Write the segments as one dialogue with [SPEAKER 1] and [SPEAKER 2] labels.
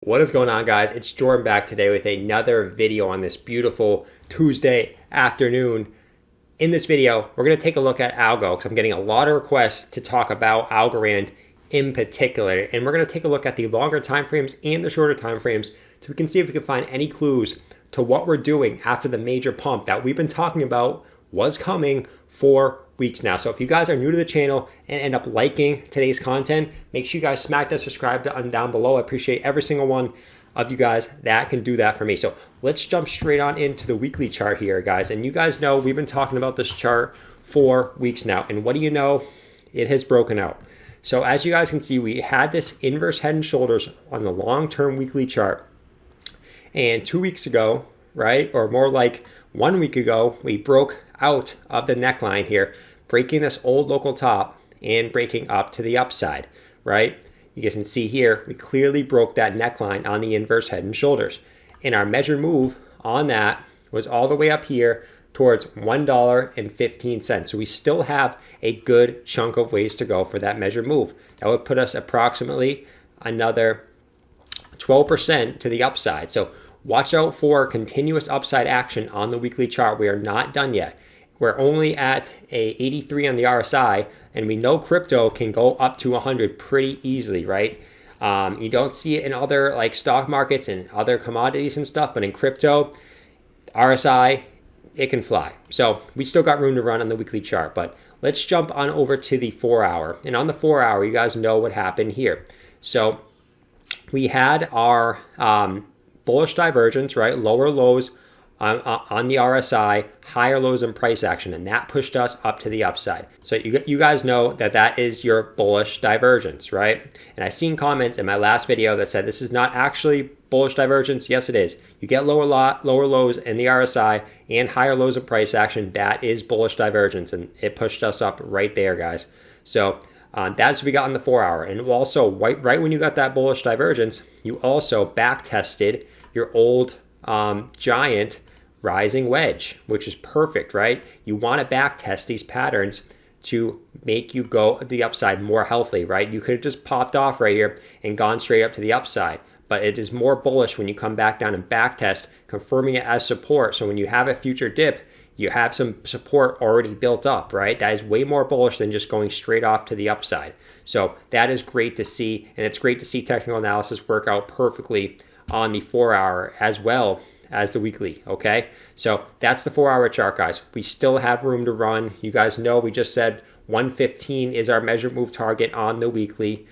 [SPEAKER 1] What is going on, guys? It's Jordan back today with another video on this beautiful Tuesday afternoon. In this video, we're going to take a look at Algo because I'm getting a lot of requests to talk about Algorand in particular. And we're going to take a look at the longer time frames and the shorter time frames so we can see if we can find any clues to what we're doing after the major pump that we've been talking about was coming for weeks now. So if you guys are new to the channel and end up liking today's content, make sure you guys smack that subscribe button down below. I appreciate every single one of you guys that can do that for me. So let's jump straight on into the weekly chart here, guys. And you guys know we've been talking about this chart for weeks now. And what do you know? It has broken out. So as you guys can see, we had this inverse head and shoulders on the long-term weekly chart. And 2 weeks ago, right, or more like 1 week ago, we broke out of the neckline here, breaking this old local top and breaking up to the upside, right? You guys can see here, we clearly broke that neckline on the inverse head and shoulders. And our measured move on that was all the way up here towards $1.15. So we still have a good chunk of ways to go for that measured move. That would put us approximately another 12% to the upside. So watch out for continuous upside action on the weekly chart. We are not done yet. We're only at a 83 on the RSI, and we know crypto can go up to 100 pretty easily, right? You don't see it in other like stock markets and other commodities and stuff, but in crypto, RSI, it can fly. So we still got room to run on the weekly chart, but let's jump on over to the 4 hour. And on the 4 hour, you guys know what happened here. So we had our bullish divergence, right? Lower lows on the RSI, higher lows in price action, and that pushed us up to the upside. So you guys know that that is your bullish divergence, right? And I've seen comments in my last video that said this is not actually bullish divergence. Yes, it is. You get lower lows in the RSI and higher lows in price action. That is bullish divergence, and it pushed us up right there, guys. So that's what we got in the 4 hour. And also, right when you got that bullish divergence, you also back tested your old giant rising wedge, which is perfect, right? You want to back test these patterns to make you go to the upside more healthy, right? You could have just popped off right here and gone straight up to the upside, but it is more bullish when you come back down and back test, confirming it as support. So when you have a future dip, you have some support already built up, right? That is way more bullish than just going straight off to the upside. So that is great to see, and it's great to see technical analysis work out perfectly on the 4 hour as well as the weekly, okay? So that's the 4 hour chart, guys. We still have room to run. You guys know we just said 115 is our measured move target on the weekly.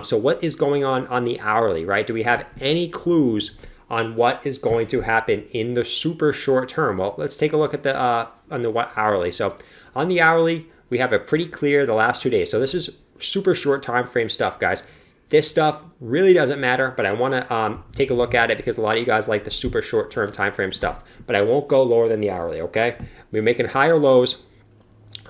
[SPEAKER 1] So what is going on the hourly, right? Do we have any clues on what is going to happen in the super short term? Well, let's take a look at the on the hourly. So on the hourly, we have it pretty clear the last 2 days. So this is super short time frame stuff, guys. This stuff really doesn't matter, but I want to take a look at it because a lot of you guys like the super short-term time frame stuff. But I won't go lower than the hourly, okay? We're making higher lows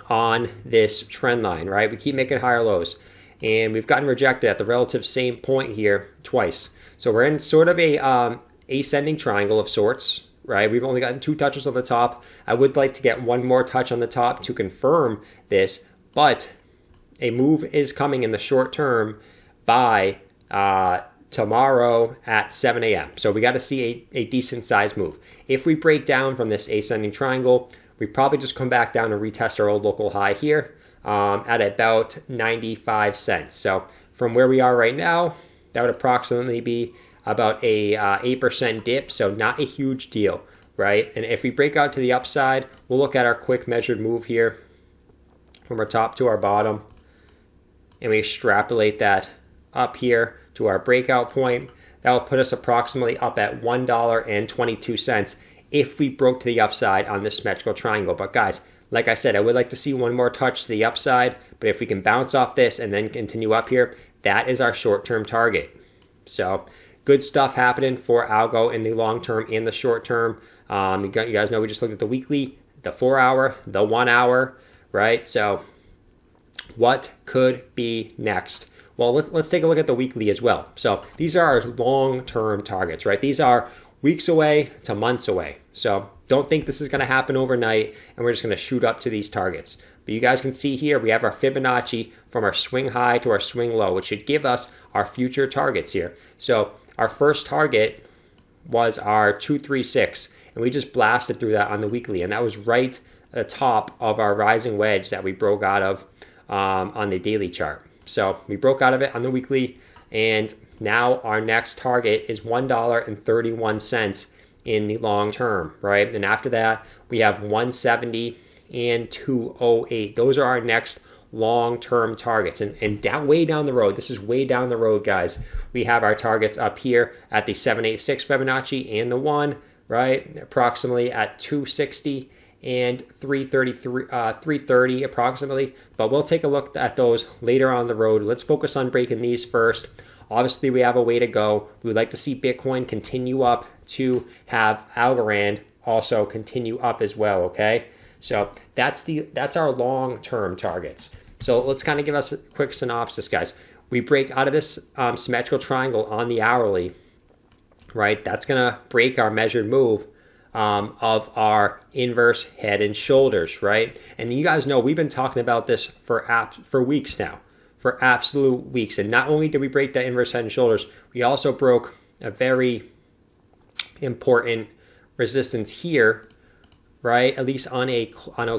[SPEAKER 1] on this trend line, right? We keep making higher lows, and we've gotten rejected at the relative same point here twice. So we're in sort of a ascending triangle of sorts, right? We've only gotten 2 touches on the top. I would like to get 1 more touch on the top to confirm this, but a move is coming in the short term by tomorrow at 7 a.m. So we got to see a decent size move. If we break down from this ascending triangle, we probably just come back down and retest our old local high here at about 95 cents. So from where we are right now, that would approximately be about a 8% dip. So not a huge deal, right? And if we break out to the upside, we'll look at our quick measured move here from our top to our bottom, and we extrapolate that up here to our breakout point. That will put us approximately up at $1.22 if we broke to the upside on this symmetrical triangle. But guys, like I said, I would like to see 1 more touch to the upside, but if we can bounce off this and then continue up here, that is our short-term target. So good stuff happening for Algo in the long term and the short term. You guys know we just looked at the weekly, the 4 hour, the 1 hour, right? So what could be next? Well, let's take a look at the weekly as well. So these are our long-term targets, right? These are weeks away to months away. So don't think this is going to happen overnight and we're just going to shoot up to these targets. But you guys can see here, we have our Fibonacci from our swing high to our swing low, which should give us our future targets here. So our first target was our 236, and we just blasted through that on the weekly, and that was right at the top of our rising wedge that we broke out of on the daily chart. So we broke out of it on the weekly, and now our next target is $1.31 in the long term, right? And after that, we have 170 and 208. Those are our next long-term targets. And down, way down the road, this is way down the road, guys, we have our targets up here at the 786 Fibonacci and the 1, right? Approximately at 260 and 330 approximately. But we'll take a look at those later on the road. Let's focus on breaking these first. Obviously, we have a way to go. We would like to see Bitcoin continue up to have Algorand also continue up as well, okay? So that's our long-term targets. So let's kind of give us a quick synopsis, guys. We break out of this symmetrical triangle on the hourly, right? That's going to break our measured move of our inverse head and shoulders, right? And you guys know we've been talking about this for weeks now, for absolute weeks. And not only did we break that inverse head and shoulders, we also broke a very important resistance here, right? At least on a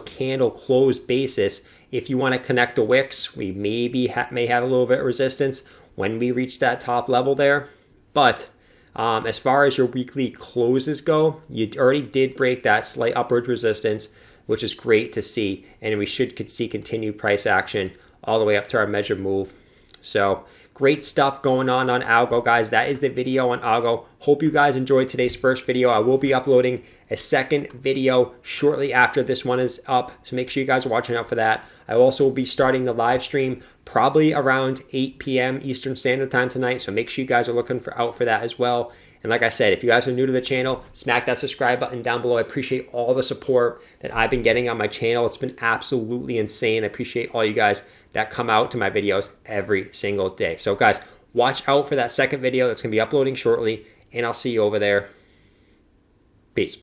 [SPEAKER 1] candle closed basis. If you want to connect the wicks, we may have a little bit of resistance when we reach that top level there. But as far as your weekly closes go, you already did break that slight upward resistance, which is great to see. And we could see continued price action all the way up to our measured move. So great stuff going on Algo, guys. That is the video on Algo. Hope you guys enjoyed today's first video. I will be uploading a second video shortly after this one is up, so make sure you guys are watching out for that. I also will be starting the live stream probably around 8 p.m. Eastern Standard Time tonight, so make sure you guys are looking out for that as well. And like I said, if you guys are new to the channel, smack that subscribe button down below. I appreciate all the support that I've been getting on my channel. It's been absolutely insane. I appreciate all you guys that come out to my videos every single day. So guys, watch out for that second video that's going to be uploading shortly, and I'll see you over there. Peace.